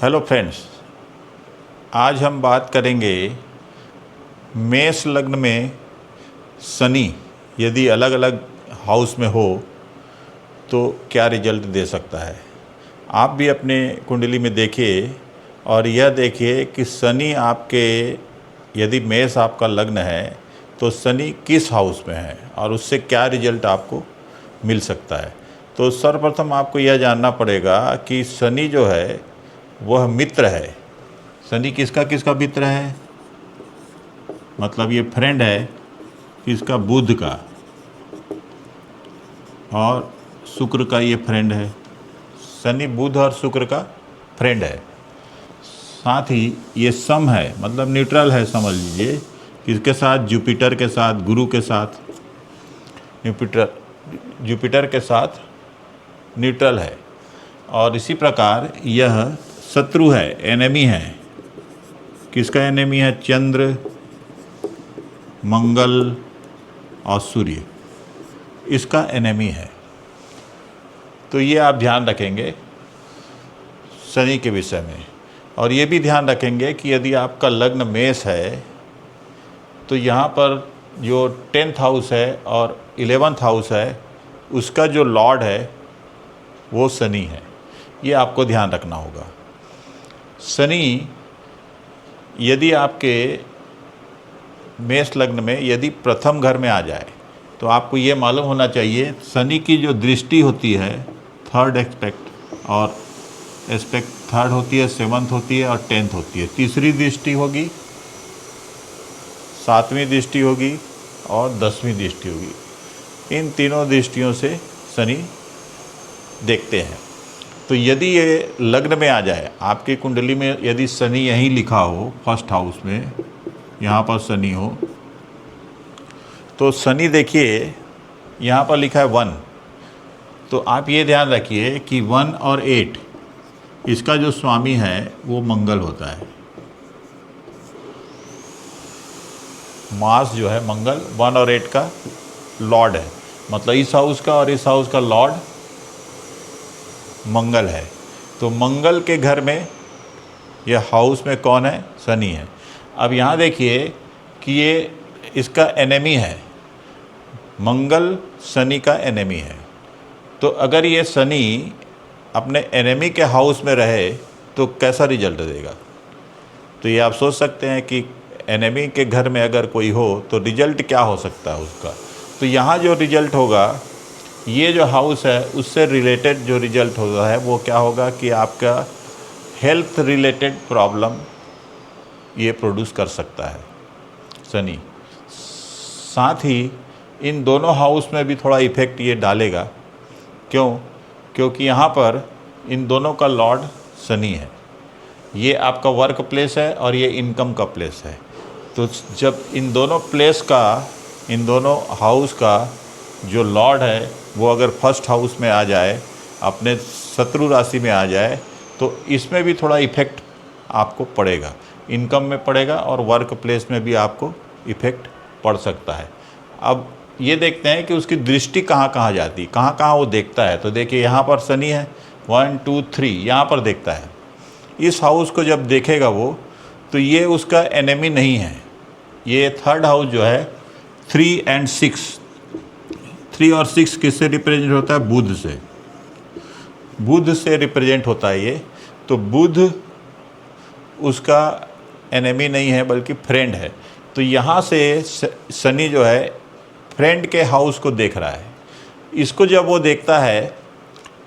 Hello friends, आज हम बात करेंगे मेष लग्न में शनि यदि अलग अलग हाउस में हो तो क्या रिजल्ट दे सकता है। आप भी अपने कुंडली में देखिए और यह देखिए कि शनि आपके, यदि मेष आपका लग्न है तो शनि किस हाउस में है और उससे क्या रिजल्ट आपको मिल सकता है। तो सर्वप्रथम आपको यह जानना पड़ेगा कि शनि जो है वह मित्र है। शनि किसका किसका मित्र है, मतलब ये फ्रेंड है किसका, बुध का, और शुक्र का ये फ्रेंड है। शनि बुध और शुक्र का फ्रेंड है। साथ ही ये सम है, मतलब न्यूट्रल है, समझ लीजिए। किसके साथ? जुपिटर के साथ, गुरु के साथ, जुपिटर के साथ न्यूट्रल है। और इसी प्रकार यह शत्रु है, एनेमी है। किसका एनेमी है? चंद्र, मंगल और सूर्य, इसका एनेमी है। तो ये आप ध्यान रखेंगे शनि के विषय में। और ये भी ध्यान रखेंगे कि यदि आपका लग्न मेष है तो यहाँ पर जो 10th हाउस है और 11th हाउस है उसका जो लॉर्ड है वो शनि है। ये आपको ध्यान रखना होगा। शनि यदि आपके मेष लग्न में यदि प्रथम घर में आ जाए तो आपको ये मालूम होना चाहिए शनि की जो दृष्टि होती है थर्ड एस्पेक्ट, और एस्पेक्ट थर्ड होती है, 7th होती है और 10th होती है। तीसरी दृष्टि होगी, 7वीं दृष्टि होगी और 10वीं दृष्टि होगी। इन तीनों दृष्टियों से शनि देखते हैं। तो यदि ये लग्न में आ जाए, आपकी कुंडली में यदि शनि यहीं लिखा हो फर्स्ट हाउस में, यहाँ पर शनि हो, तो शनि देखिए यहाँ पर लिखा है 1। तो आप ये ध्यान रखिए कि 1 और 8 इसका जो स्वामी है वो मंगल होता है। मार्स जो है मंगल 1 और 8 का लॉर्ड है, मतलब इस हाउस का और इस हाउस का लॉर्ड मंगल है। तो मंगल के घर में यह हाउस में कौन है? शनि है। अब यहाँ देखिए कि ये इसका एनेमी है, मंगल शनि का एनेमी है। तो अगर ये शनि अपने एनेमी के हाउस में रहे तो कैसा रिजल्ट देगा। तो ये आप सोच सकते हैं कि एनेमी के घर में अगर कोई हो तो रिजल्ट क्या हो सकता है उसका। तो यहाँ जो रिजल्ट होगा, ये जो हाउस है उससे रिलेटेड जो रिजल्ट होता है वो क्या होगा कि आपका हेल्थ रिलेटेड प्रॉब्लम ये प्रोड्यूस कर सकता है शनि। साथ ही इन दोनों हाउस में भी थोड़ा इफ़ेक्ट ये डालेगा। क्यों? क्योंकि यहाँ पर इन दोनों का लॉर्ड शनि है। ये आपका वर्क प्लेस है और ये इनकम का प्लेस है। तो जब इन दोनों प्लेस का, इन दोनों हाउस का जो लॉर्ड है वो अगर फर्स्ट हाउस में आ जाए, अपने शत्रु राशि में आ जाए, तो इसमें भी थोड़ा इफ़ेक्ट आपको पड़ेगा, इनकम में पड़ेगा और वर्क प्लेस में भी आपको इफ़ेक्ट पड़ सकता है। अब ये देखते हैं कि उसकी दृष्टि कहाँ कहाँ जाती, कहाँ कहाँ वो देखता है। तो देखिए यहाँ पर शनि है, 1 2 3 यहाँ पर देखता है। इस हाउस को जब देखेगा वो, तो ये उसका एनेमी नहीं है। ये थर्ड हाउस जो है 3 और 6, 3 और 6 किससे रिप्रेजेंट होता है? बुध से। बुध से रिप्रेजेंट होता है ये। तो बुध उसका एनेमी नहीं है बल्कि फ्रेंड है। तो यहाँ से शनि जो है फ्रेंड के हाउस को देख रहा है। इसको जब वो देखता है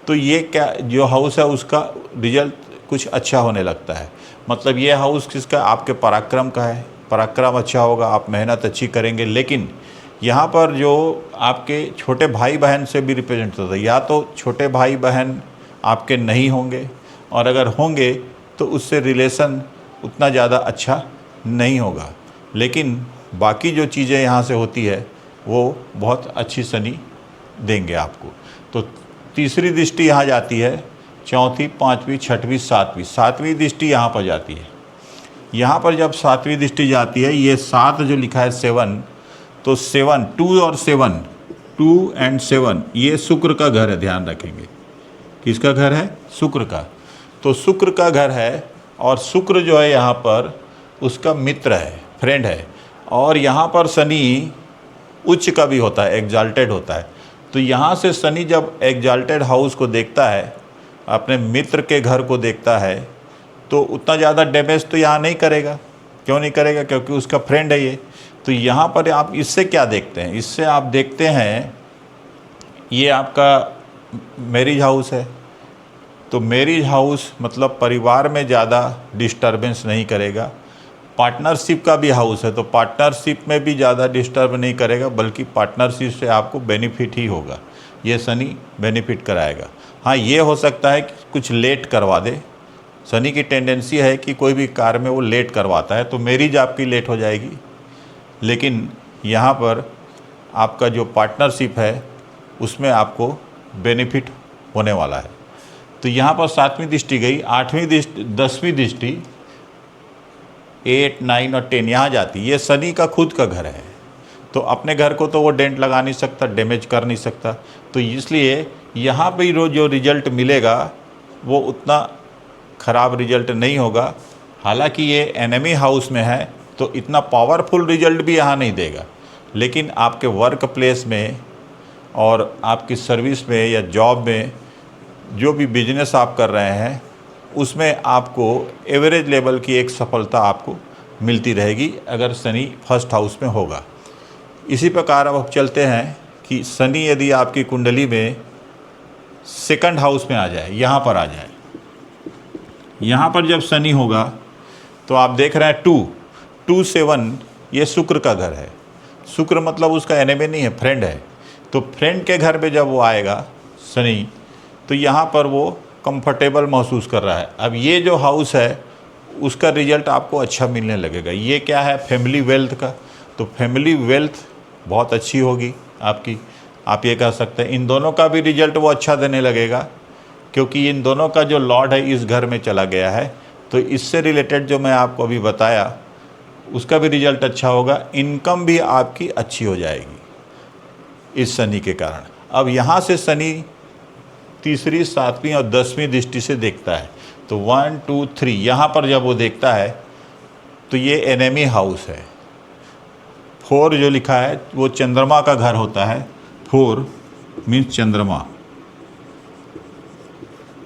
तो ये क्या, जो हाउस है उसका रिजल्ट कुछ अच्छा होने लगता है। मतलब ये हाउस किसका? आपके पराक्रम का है। पराक्रम अच्छा होगा, आप मेहनत अच्छी करेंगे। लेकिन यहाँ पर जो आपके छोटे भाई बहन से भी रिप्रेजेंट होता है, या तो छोटे भाई बहन आपके नहीं होंगे, और अगर होंगे तो उससे रिलेशन उतना ज़्यादा अच्छा नहीं होगा। लेकिन बाकी जो चीज़ें यहाँ से होती है वो बहुत अच्छी शनि देंगे आपको। तो तीसरी दृष्टि यहाँ जाती है, चौथी, पाँचवीं, छठवीं, सातवीं, 7वीं दृष्टि यहाँ पर जाती है। यहाँ पर जब 7वीं दृष्टि जाती है, ये 7 जो लिखा है 7, तो 7, 2 और 7, 2 और 7 ये शुक्र का घर है। ध्यान रखेंगे किसका घर है? शुक्र का। तो शुक्र का घर है, और शुक्र जो है यहाँ पर उसका मित्र है, फ्रेंड है। और यहाँ पर शनि उच्च का भी होता है, एग्जाल्टेड होता है। तो यहाँ से शनि जब एग्जाल्टेड हाउस को देखता है, अपने मित्र के घर को देखता है, तो उतना ज़्यादा डैमेज तो यहाँ नहीं करेगा। क्यों नहीं करेगा? क्योंकि उसका फ्रेंड है ये। तो यहाँ पर आप इससे क्या देखते हैं? इससे आप देखते हैं ये आपका मैरिज हाउस है। तो मैरिज हाउस मतलब परिवार में ज़्यादा डिस्टर्बेंस नहीं करेगा। पार्टनरशिप का भी हाउस है, तो पार्टनरशिप में भी ज़्यादा डिस्टर्ब नहीं करेगा, बल्कि पार्टनरशिप से आपको बेनिफिट ही होगा। ये शनि बेनिफिट कराएगा। हाँ, ये हो सकता है कि कुछ लेट करवा दे। शनि की टेंडेंसी है कि कोई भी कार्य में वो लेट करवाता है, तो मैरिज आपकी लेट हो जाएगी। लेकिन यहाँ पर आपका जो पार्टनरशिप है उसमें आपको बेनिफिट होने वाला है। तो यहाँ पर 7वीं दृष्टि गई, 8वीं दृष्टि, 10वीं दृष्टि 8, 9 और 10 यहाँ जाती। ये शनि का खुद का घर है, तो अपने घर को तो वो डेंट लगा नहीं सकता, डैमेज कर नहीं सकता। तो इसलिए यहाँ पे जो रिजल्ट मिलेगा वो उतना ख़राब रिजल्ट नहीं होगा। हालांकि ये एनिमी हाउस में है, तो इतना पावरफुल रिजल्ट भी यहाँ नहीं देगा। लेकिन आपके वर्क प्लेस में और आपकी सर्विस में या जॉब में, जो भी बिजनेस आप कर रहे हैं, उसमें आपको एवरेज लेवल की एक सफलता आपको मिलती रहेगी अगर शनि फर्स्ट हाउस में होगा। इसी प्रकार अब चलते हैं कि शनि यदि आपकी कुंडली में सेकंड हाउस में आ जाए, यहाँ पर आ जाए, यहाँ पर जब शनि होगा तो आप देख रहे हैं 2, 7 ये शुक्र का घर है। शुक्र मतलब उसका एनिमी नहीं है, फ्रेंड है। तो फ्रेंड के घर पे जब वो आएगा शनि, तो यहाँ पर वो कंफर्टेबल महसूस कर रहा है। अब ये जो हाउस है उसका रिजल्ट आपको अच्छा मिलने लगेगा। ये क्या है? फैमिली वेल्थ का। तो फैमिली वेल्थ बहुत अच्छी होगी आपकी, आप ये कह सकते हैं। इन दोनों का भी रिजल्ट वो अच्छा देने लगेगा, क्योंकि इन दोनों का जो लॉर्ड है इस घर में चला गया है। तो इससे रिलेटेड जो मैं आपको अभी बताया उसका भी रिजल्ट अच्छा होगा। इनकम भी आपकी अच्छी हो जाएगी इस शनि के कारण। अब यहाँ से शनि तीसरी, 7वीं और 10वीं दृष्टि से देखता है, तो 1, 2, 3 यहाँ पर जब वो देखता है तो ये एनिमी हाउस है। 4 जो लिखा है वो चंद्रमा का घर होता है। 4 मीन्स चंद्रमा,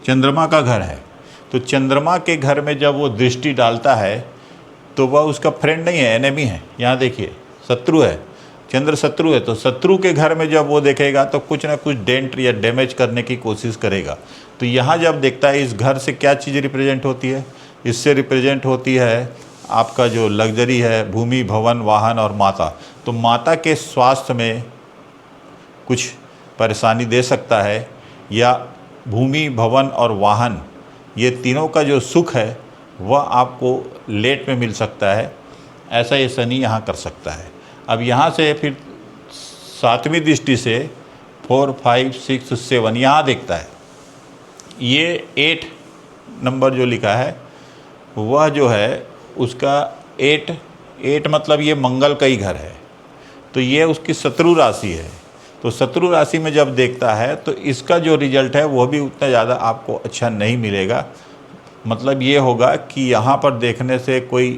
चंद्रमा का घर है। तो चंद्रमा के घर में जब वो दृष्टि डालता है तो वह उसका फ्रेंड नहीं है, एनिमी है। यहाँ देखिए शत्रु है, चंद्र शत्रु है। तो शत्रु के घर में जब वो देखेगा तो कुछ ना कुछ डेंट या डैमेज करने की कोशिश करेगा। तो यहाँ जब देखता है, इस घर से क्या चीज़ रिप्रेजेंट होती है? इससे रिप्रेजेंट होती है आपका जो लग्जरी है, भूमि, भवन, वाहन और माता। तो माता के स्वास्थ्य में कुछ परेशानी दे सकता है, या भूमि, भवन और वाहन, ये तीनों का जो सुख है वह आपको लेट में मिल सकता है। ऐसा ये शनि यहाँ कर सकता है। अब यहाँ से फिर 7वीं दृष्टि से 4, 5, 6, 7 यहाँ देखता है। ये 8 नंबर जो लिखा है वह जो है उसका 8 मतलब ये मंगल का ही घर है। तो ये उसकी शत्रु राशि है। तो शत्रु राशि में जब देखता है तो इसका जो रिजल्ट है वह भी उतना ज़्यादा आपको अच्छा नहीं मिलेगा। मतलब ये होगा कि यहाँ पर देखने से कोई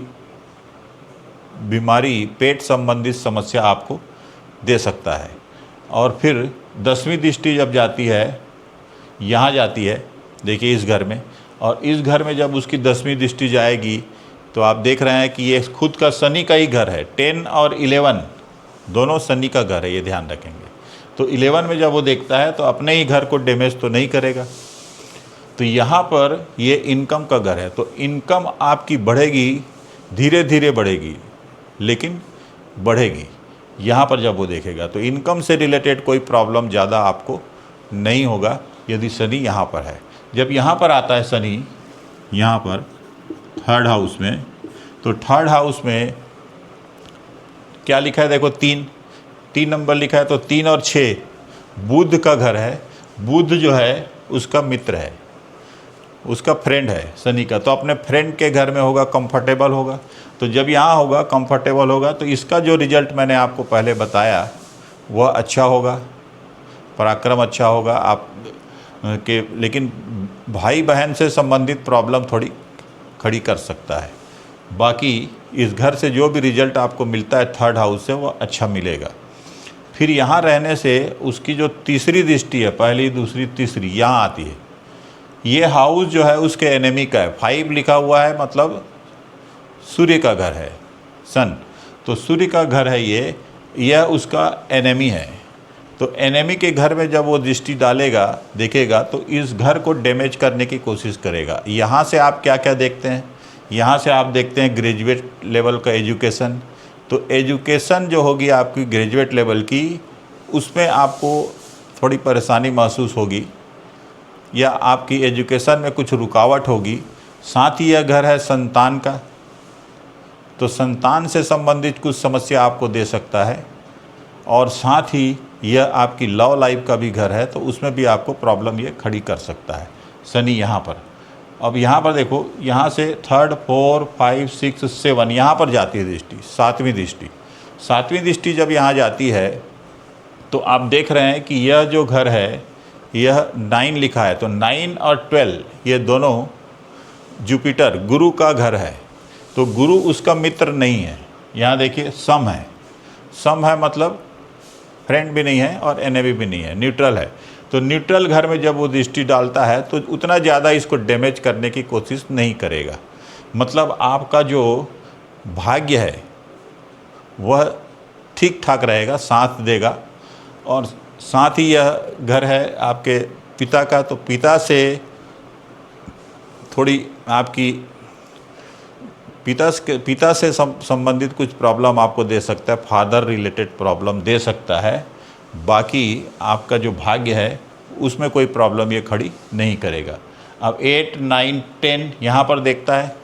बीमारी, पेट संबंधित समस्या आपको दे सकता है। और फिर 10वीं दृष्टि जब जाती है, यहाँ जाती है, देखिए इस घर में, और इस घर में जब उसकी 10वीं दृष्टि जाएगी तो आप देख रहे हैं कि ये खुद का शनि का ही घर है। 10 और 11 दोनों शनि का घर है, ये ध्यान रखेंगे। तो 11 में जब वो देखता है तो अपने ही घर को डैमेज तो नहीं करेगा। तो यहाँ पर ये इनकम का घर है। तो इनकम आपकी बढ़ेगी, धीरे धीरे बढ़ेगी, लेकिन बढ़ेगी यहाँ पर जब वो देखेगा। तो इनकम से रिलेटेड कोई प्रॉब्लम ज़्यादा आपको नहीं होगा यदि शनि यहाँ पर है। जब यहाँ पर आता है शनि, यहाँ पर 3rd हाउस में, तो 3rd हाउस में क्या लिखा है? देखो 3 नंबर लिखा है। तो 3 और 6 बुध का घर है। बुध जो है उसका मित्र है, उसका फ्रेंड है शनि का। तो अपने फ्रेंड के घर में होगा, कंफर्टेबल होगा। तो जब यहाँ होगा, कंफर्टेबल होगा, तो इसका जो रिजल्ट मैंने आपको पहले बताया वह अच्छा होगा, पराक्रम अच्छा होगा। के, लेकिन भाई बहन से संबंधित प्रॉब्लम थोड़ी खड़ी कर सकता है। बाकी इस घर से जो भी रिजल्ट आपको मिलता है थर्ड हाउस से, वो अच्छा मिलेगा। फिर यहाँ रहने से उसकी जो तीसरी दृष्टि है, पहली दूसरी तीसरी यहाँ आती है, ये हाउस जो है उसके एनेमी का है। 5 लिखा हुआ है, मतलब सूर्य का घर है, सन। तो सूर्य का घर है ये, यह उसका एनेमी है। तो एनेमी के घर में जब वो दृष्टि डालेगा, देखेगा, तो इस घर को डैमेज करने की कोशिश करेगा। यहाँ से आप क्या क्या देखते हैं? यहाँ से आप देखते हैं ग्रेजुएट लेवल का एजुकेशन। तो एजुकेशन जो होगी आपकी ग्रेजुएट लेवल की, उसमें आपको थोड़ी परेशानी महसूस होगी, या आपकी एजुकेशन में कुछ रुकावट होगी। साथ ही यह घर है संतान का, तो संतान से संबंधित कुछ समस्या आपको दे सकता है। और साथ ही यह आपकी लव लाइफ का भी घर है, तो उसमें भी आपको प्रॉब्लम ये खड़ी कर सकता है शनि यहाँ पर। अब यहाँ पर देखो, यहाँ से 3rd 4 5 6 7 यहाँ पर जाती है दृष्टि, 7वीं दृष्टि। 7वीं दृष्टि जब यहाँ जाती है तो आप देख रहे हैं कि यह जो घर है, यह 9 लिखा है। तो 9 और 12 ये दोनों जुपिटर गुरु का घर है। तो गुरु उसका मित्र नहीं है। यहाँ देखिए सम है, सम है मतलब फ्रेंड भी नहीं है और एनेमी भी नहीं है, न्यूट्रल है। तो न्यूट्रल घर में जब वो दृष्टि डालता है तो उतना ज़्यादा इसको डैमेज करने की कोशिश नहीं करेगा। मतलब आपका जो भाग्य है वह ठीक ठाक रहेगा, साथ देगा। और साथ ही यह घर है आपके पिता का, तो पिता से थोड़ी आपकी पिता से संबंधित कुछ प्रॉब्लम आपको दे सकता है, फादर रिलेटेड प्रॉब्लम दे सकता है। बाकी आपका जो भाग्य है उसमें कोई प्रॉब्लम ये खड़ी नहीं करेगा। अब 8 9 10 यहाँ पर देखता है,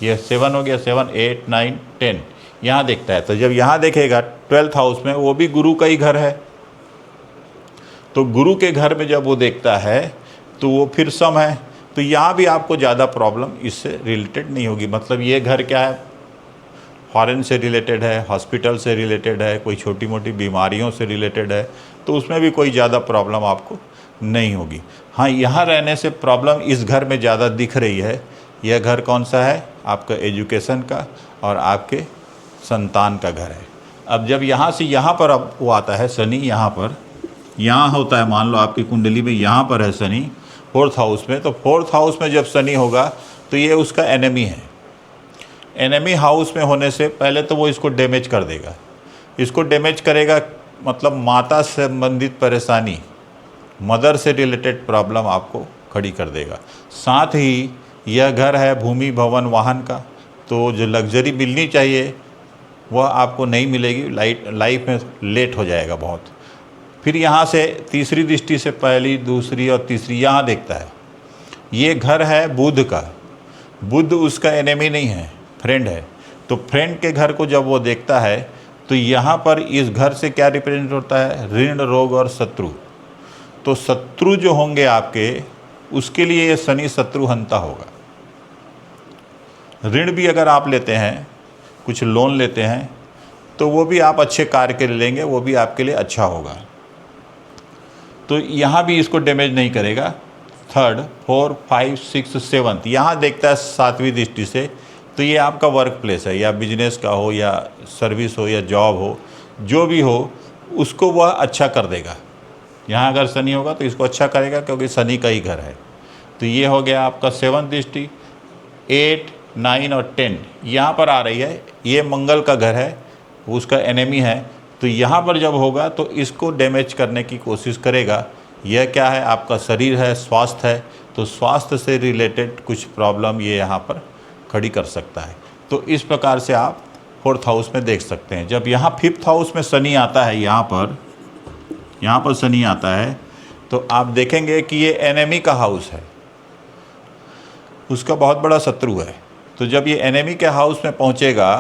ये 7 हो गया, 7 8 9 10 यहाँ देखता है। तो जब यहाँ देखेगा 12th हाउस में, वो भी गुरु का ही घर है। तो गुरु के घर में जब वो देखता है तो वो फिर सम है। तो यहाँ भी आपको ज़्यादा प्रॉब्लम इससे रिलेटेड नहीं होगी। मतलब ये घर क्या है, फॉरेन से रिलेटेड है, हॉस्पिटल से रिलेटेड है, कोई छोटी मोटी बीमारियों से रिलेटेड है, तो उसमें भी कोई ज़्यादा प्रॉब्लम आपको नहीं होगी। हाँ, यहाँ रहने से प्रॉब्लम इस घर में ज़्यादा दिख रही है। यह घर कौन सा है? आपका एजुकेशन का और आपके संतान का घर है। अब जब यहाँ से यहाँ पर अब वो आता है शनि, यहाँ पर यहाँ होता है, मान लो आपकी कुंडली में यहाँ पर है शनि 4th हाउस में। तो 4th हाउस में जब शनि होगा तो ये उसका एनेमी है। एनेमी हाउस में होने से पहले तो वो इसको डैमेज कर देगा। इसको डैमेज करेगा मतलब माता से संबंधित परेशानी, मदर से रिलेटेड प्रॉब्लम आपको खड़ी कर देगा। साथ ही यह घर है भूमि भवन वाहन का, तो जो लग्जरी मिलनी चाहिए वह आपको नहीं मिलेगी, लाइफ में लेट हो जाएगा बहुत। फिर यहाँ से तीसरी दृष्टि से पहली दूसरी और तीसरी यहाँ देखता है। ये घर है बुध का, बुध उसका एनेमी नहीं है, फ्रेंड है। तो फ्रेंड के घर को जब वो देखता है तो यहाँ पर इस घर से क्या रिप्रेजेंट होता है? ऋण, रोग और शत्रु। तो शत्रु जो होंगे आपके, उसके लिए ये शनि शत्रुहंता होगा। ऋण भी अगर आप लेते हैं, कुछ लोन लेते हैं, तो वो भी आप अच्छे कार्य के लिए लेंगे, वो भी आपके लिए अच्छा होगा। तो यहाँ भी इसको डैमेज नहीं करेगा। 3rd 4 5 6 7 यहाँ देखता है 7वीं दृष्टि से। तो ये आपका वर्क प्लेस है, या बिजनेस का हो या सर्विस हो या जॉब हो, जो भी हो उसको वह अच्छा कर देगा। यहाँ अगर शनि होगा तो इसको अच्छा करेगा, क्योंकि शनि का ही घर है। तो ये हो गया आपका 7th दृष्टि। 8 9 और 10 यहाँ पर आ रही है, ये मंगल का घर है, उसका एनेमी है। तो यहाँ पर जब होगा तो इसको डैमेज करने की कोशिश करेगा। यह क्या है? आपका शरीर है, स्वास्थ्य है। तो स्वास्थ्य से रिलेटेड कुछ प्रॉब्लम ये यहाँ पर खड़ी कर सकता है। तो इस प्रकार से आप 4th हाउस में देख सकते हैं। जब यहाँ 5th हाउस में शनि आता है, यहाँ पर शनि आता है, तो आप देखेंगे कि ये एनेमी का हाउस है, उसका बहुत बड़ा शत्रु है। तो जब ये एनेमी के हाउस में पहुँचेगा,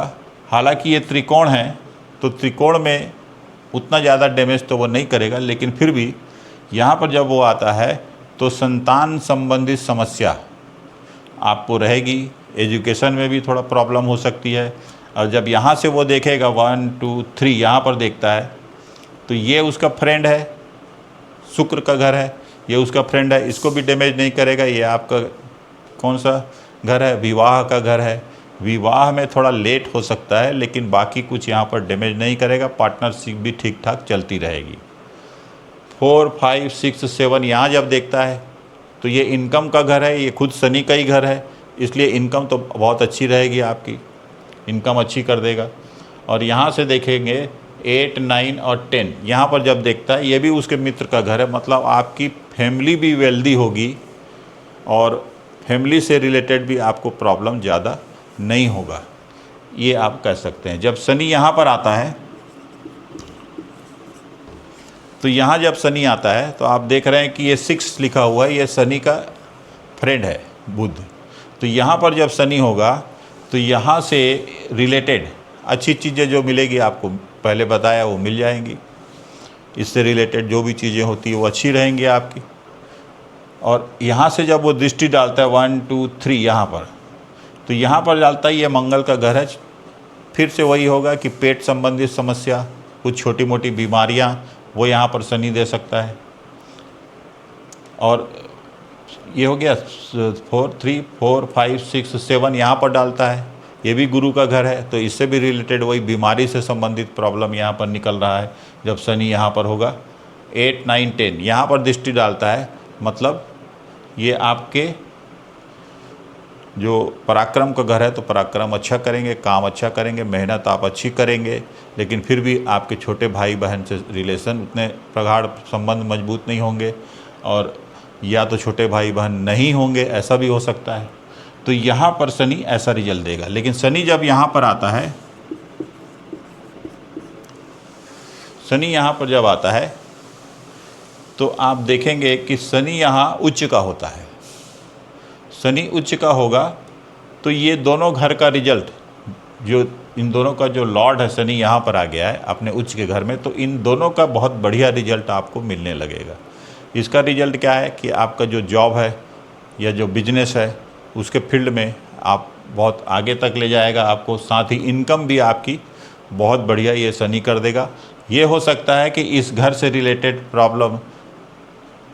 हालांकि ये त्रिकोण है, तो त्रिकोण में उतना ज़्यादा डैमेज तो वो नहीं करेगा, लेकिन फिर भी यहाँ पर जब वो आता है तो संतान संबंधित समस्या आपको रहेगी। एजुकेशन में भी थोड़ा प्रॉब्लम हो सकती है। और जब यहाँ से वो देखेगा 1 2 3 यहाँ पर देखता है, तो ये उसका फ्रेंड है, शुक्र का घर है। ये उसका फ्रेंड है, इसको भी डैमेज नहीं करेगा। ये आपका कौन सा घर है? विवाह का घर है। विवाह में थोड़ा लेट हो सकता है, लेकिन बाकी कुछ यहाँ पर डैमेज नहीं करेगा। पार्टनरशिप भी ठीक ठाक चलती रहेगी। 4, 5, 6, 7 यहाँ जब देखता है तो ये इनकम का घर है, ये खुद शनि का ही घर है, इसलिए इनकम तो बहुत अच्छी रहेगी, आपकी इनकम अच्छी कर देगा। और यहाँ से देखेंगे 8, 9 और 10, यहाँ पर जब देखता है ये भी उसके मित्र का घर है, मतलब आपकी फैमिली भी वेल्दी होगी और फैमिली से रिलेटेड भी आपको प्रॉब्लम ज़्यादा नहीं होगा, ये आप कह सकते हैं। जब शनि यहाँ पर आता है तो यहाँ जब शनि आता है तो आप देख रहे हैं कि ये 6 लिखा हुआ है, ये शनि का फ्रेंड है बुध। तो यहाँ पर जब शनि होगा तो यहाँ से रिलेटेड अच्छी चीज़ें जो मिलेगी आपको, पहले बताया, वो मिल जाएंगी। इससे रिलेटेड जो भी चीज़ें होती है वो अच्छी रहेंगी आपकी। और यहाँ से जब वो दृष्टि डालता है 1, 2, 3 यहाँ पर, तो यहाँ पर डालता है ये मंगल का घर है। फिर से वही होगा कि पेट संबंधित समस्या, कुछ छोटी मोटी बीमारियाँ वो यहाँ पर शनि दे सकता है। और ये हो गया 4, 3, 4, 5, 6, 7 यहाँ पर डालता है, ये भी गुरु का घर है, तो इससे भी रिलेटेड वही बीमारी से संबंधित प्रॉब्लम यहाँ पर निकल रहा है जब शनि यहाँ पर होगा। 8, 9, 10 यहाँ पर दृष्टि डालता है, मतलब ये आपके जो पराक्रम का घर है, तो पराक्रम अच्छा करेंगे, काम अच्छा करेंगे, मेहनत आप अच्छी करेंगे, लेकिन फिर भी आपके छोटे भाई बहन से रिलेशन उतने प्रगाढ़ संबंध मजबूत नहीं होंगे, और या तो छोटे भाई बहन नहीं होंगे, ऐसा भी हो सकता है। तो यहाँ पर शनि ऐसा रिजल्ट देगा। लेकिन शनि जब यहाँ पर आता है, शनि यहाँ पर जब आता है तो आप देखेंगे कि शनि यहाँ उच्च का होता है। शनि उच्च का होगा तो ये दोनों घर का रिजल्ट, जो इन दोनों का जो लॉर्ड है शनि यहाँ पर आ गया है अपने उच्च के घर में, तो इन दोनों का बहुत बढ़िया रिजल्ट आपको मिलने लगेगा। इसका रिजल्ट क्या है कि आपका जो जॉब है या जो बिजनेस है उसके फील्ड में आप बहुत आगे तक ले जाएगा आपको, साथ ही इनकम भी आपकी बहुत बढ़िया ये शनि कर देगा। ये हो सकता है कि इस घर से रिलेटेड प्रॉब्लम,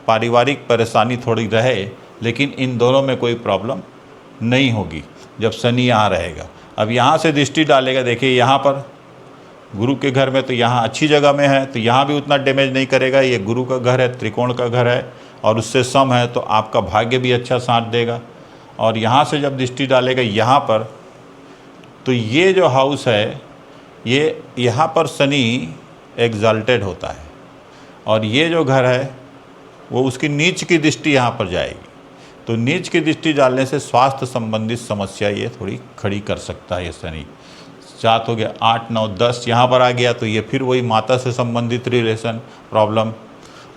पारिवारिक परेशानी थोड़ी रहे, लेकिन इन दोनों में कोई प्रॉब्लम नहीं होगी जब शनि यहाँ रहेगा। अब यहाँ से दृष्टि डालेगा, देखिए यहाँ पर गुरु के घर में, तो यहाँ अच्छी जगह में है, तो यहाँ भी उतना डैमेज नहीं करेगा। ये गुरु का घर है, त्रिकोण का घर है और उससे सम है, तो आपका भाग्य भी अच्छा साथ देगा। और यहाँ से जब दृष्टि डालेगा यहाँ पर, तो ये जो हाउस है, ये यहाँ पर शनि एग्जाल्टेड होता है, और ये जो घर है वो उसकी नीच की दृष्टि यहाँ पर जाएगी। तो नीच की दृष्टि डालने से स्वास्थ्य संबंधित समस्या ये थोड़ी खड़ी कर सकता है ये शनि। 7 हो गया, 8, 9, 10 यहाँ पर आ गया, तो ये फिर वही माता से संबंधित रिलेशन प्रॉब्लम,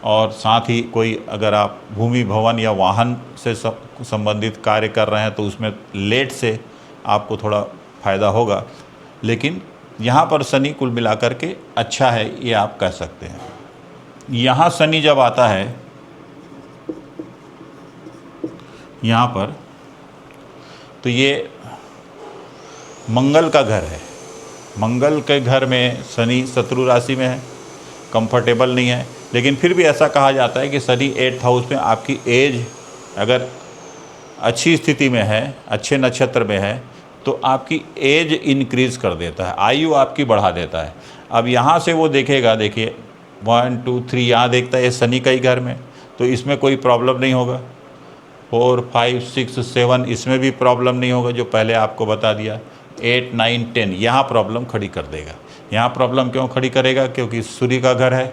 और साथ ही कोई अगर आप भूमि भवन या वाहन से संबंधित कार्य कर रहे हैं तो उसमें लेट से आपको थोड़ा फ़ायदा होगा। लेकिन यहाँ पर शनि कुल मिलाकर के अच्छा है, ये आप कह सकते हैं। यहाँ शनि जब आता है यहाँ पर, तो ये मंगल का घर है। मंगल के घर में शनि शत्रु राशि में है, कंफर्टेबल नहीं है, लेकिन फिर भी ऐसा कहा जाता है कि शनि 8th हाउस में आपकी एज अगर अच्छी स्थिति में है, अच्छे नक्षत्र में है, तो आपकी एज इंक्रीज़ कर देता है, आयु आपकी बढ़ा देता है। अब यहाँ से वो देखेगा, देखिए 1, 2, 3 यहाँ देखता है, ये शनि का ही घर में, तो इसमें कोई प्रॉब्लम नहीं होगा। 4, 5, 6, 7 इसमें भी प्रॉब्लम नहीं होगा, जो पहले आपको बता दिया। 8, 9, 10 यहाँ प्रॉब्लम खड़ी कर देगा। यहाँ प्रॉब्लम क्यों खड़ी करेगा? क्योंकि सूर्य का घर है,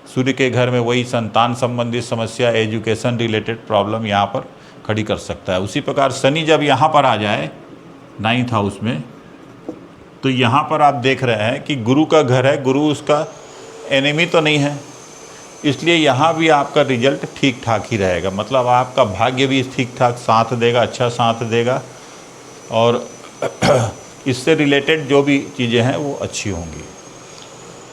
सूर्य के घर में वही संतान संबंधित समस्या, एजुकेशन रिलेटेड प्रॉब्लम यहाँ पर खड़ी कर सकता है। उसी प्रकार शनि जब यहाँ पर आ जाए 9th हाउस में, तो यहाँ पर आप देख रहे हैं कि गुरु का घर है, गुरु उसका एनिमी तो नहीं है, इसलिए यहाँ भी आपका रिजल्ट ठीक ठाक ही रहेगा। मतलब आपका भाग्य भी ठीक ठाक साथ देगा, अच्छा साथ देगा, और इससे रिलेटेड जो भी चीज़ें हैं वो अच्छी होंगी।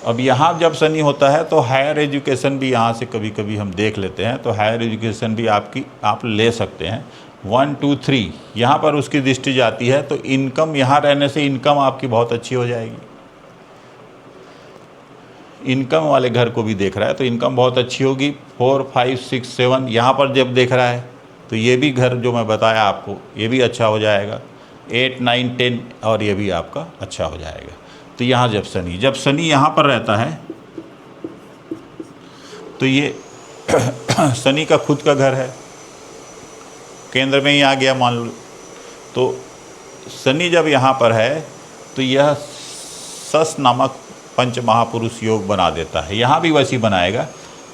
अब यहाँ जब शनि होता है तो हायर एजुकेशन भी यहाँ से कभी कभी हम देख लेते हैं, तो हायर एजुकेशन भी आप ले सकते हैं। 1, 2, 3 यहाँ पर उसकी दृष्टि जाती है, तो इनकम यहाँ रहने से इनकम आपकी बहुत अच्छी हो जाएगी। इनकम वाले घर को भी देख रहा है तो इनकम बहुत अच्छी होगी। 4, 5, 6, 7 यहाँ पर जब देख रहा है तो ये भी घर जो मैं बताया आपको ये भी अच्छा हो जाएगा। 8, 9, 10 और ये भी आपका अच्छा हो जाएगा। तो यहाँ जब शनि यहाँ पर रहता है तो ये शनि का खुद का घर है, केंद्र में ही आ गया मान लो। तो शनि जब यहाँ पर है तो यह सस नामक पंच महापुरुष योग बना देता है। यहाँ भी वैसी बनाएगा,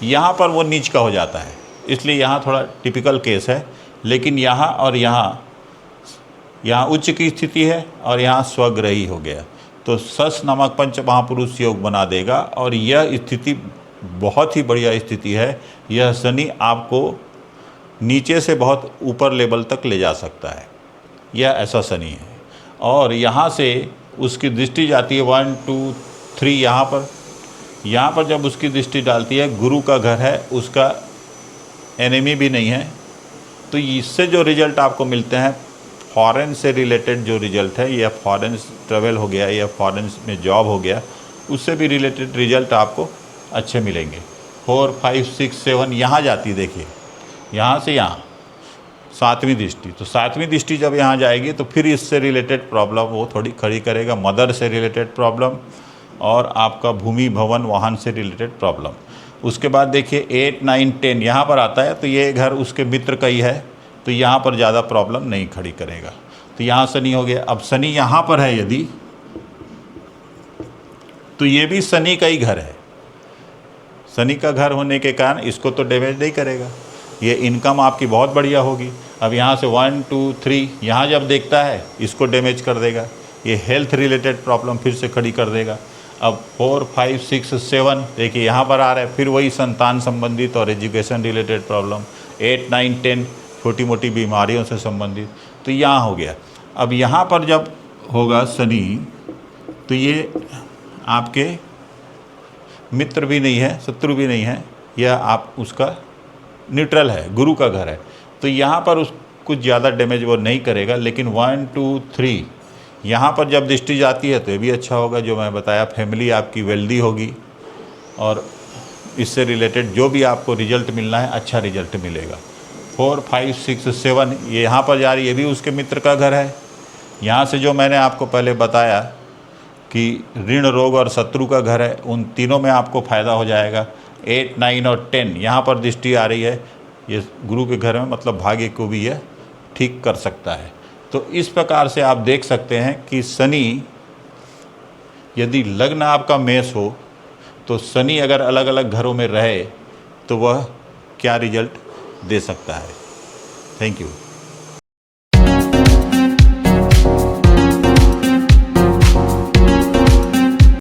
यहाँ पर वो नीच का हो जाता है, इसलिए यहाँ थोड़ा टिपिकल केस है। लेकिन यहाँ और यहाँ उच्च की स्थिति है और यहाँ स्वग्रही हो गया, तो सस नामक पंच महापुरुष योग बना देगा। और यह स्थिति बहुत ही बढ़िया स्थिति है। यह शनि आपको नीचे से बहुत ऊपर लेवल तक ले जा सकता है, यह ऐसा शनि है। और यहाँ से उसकी दृष्टि जाती है 1, 2, 3 यहाँ पर जब उसकी दृष्टि डालती है, गुरु का घर है, उसका एनिमी भी नहीं है। तो इससे जो रिजल्ट आपको मिलते हैं, फॉरेन से रिलेटेड जो रिजल्ट है, या फॉरेन ट्रेवल हो गया या फॉरेन में जॉब हो गया, उससे भी रिलेटेड रिजल्ट आपको अच्छे मिलेंगे। 4, 5, 6, 7 यहाँ जाती, देखिए यहाँ से यहाँ 7वीं दृष्टि। तो 7वीं दृष्टि जब यहाँ जाएगी तो फिर इससे रिलेटेड प्रॉब्लम वो थोड़ी खड़ी करेगा, मदर से रिलेटेड प्रॉब्लम और आपका भूमि भवन वाहन से रिलेटेड प्रॉब्लम। उसके बाद देखिए 8, 9, 10 यहाँ पर आता है तो ये घर उसके मित्र का ही है, तो यहाँ पर ज़्यादा प्रॉब्लम नहीं खड़ी करेगा। तो यहाँ शनि हो गया। अब शनि यहाँ पर है यदि, तो ये भी शनि का ही घर है। शनि का घर होने के कारण इसको तो डैमेज नहीं करेगा, ये इनकम आपकी बहुत बढ़िया होगी। अब यहाँ से 1, 2, 3 यहाँ जब देखता है इसको डैमेज कर देगा, ये हेल्थ रिलेटेड प्रॉब्लम फिर से खड़ी कर देगा। अब 4, 5, 6, 7 देखिए यहाँ पर आ रहा है, फिर वही संतान संबंधित और एजुकेशन रिलेटेड प्रॉब्लम। 8, 9, 10 छोटी मोटी बीमारियों से संबंधित, तो यहाँ हो गया। अब यहाँ पर जब होगा शनि तो ये आपके मित्र भी नहीं है, शत्रु भी नहीं है, यह आप उसका न्यूट्रल है, गुरु का घर है। तो यहाँ पर उस कुछ ज़्यादा डैमेज वो नहीं करेगा। लेकिन 1, 2, 3 यहाँ पर जब दृष्टि जाती है तो ये भी अच्छा होगा, जो मैं बताया, फैमिली आपकी वेल्दी होगी और इससे रिलेटेड जो भी आपको रिजल्ट मिलना है अच्छा रिजल्ट मिलेगा। 4, 5, 6, 7 ये यहाँ पर जा रही है, ये भी उसके मित्र का घर है। यहाँ से जो मैंने आपको पहले बताया कि ऋण रोग और शत्रु का घर है, उन तीनों में आपको फ़ायदा हो जाएगा। 8, 9 और 10 यहाँ पर दृष्टि आ रही है, ये गुरु के घर में, मतलब भाग्य को भी यह ठीक कर सकता है। तो इस प्रकार से आप देख सकते हैं कि शनि, यदि लग्न आपका मेष हो तो शनि अगर अलग अलग घरों में रहे तो वह क्या रिजल्ट दे सकता है। Thank you.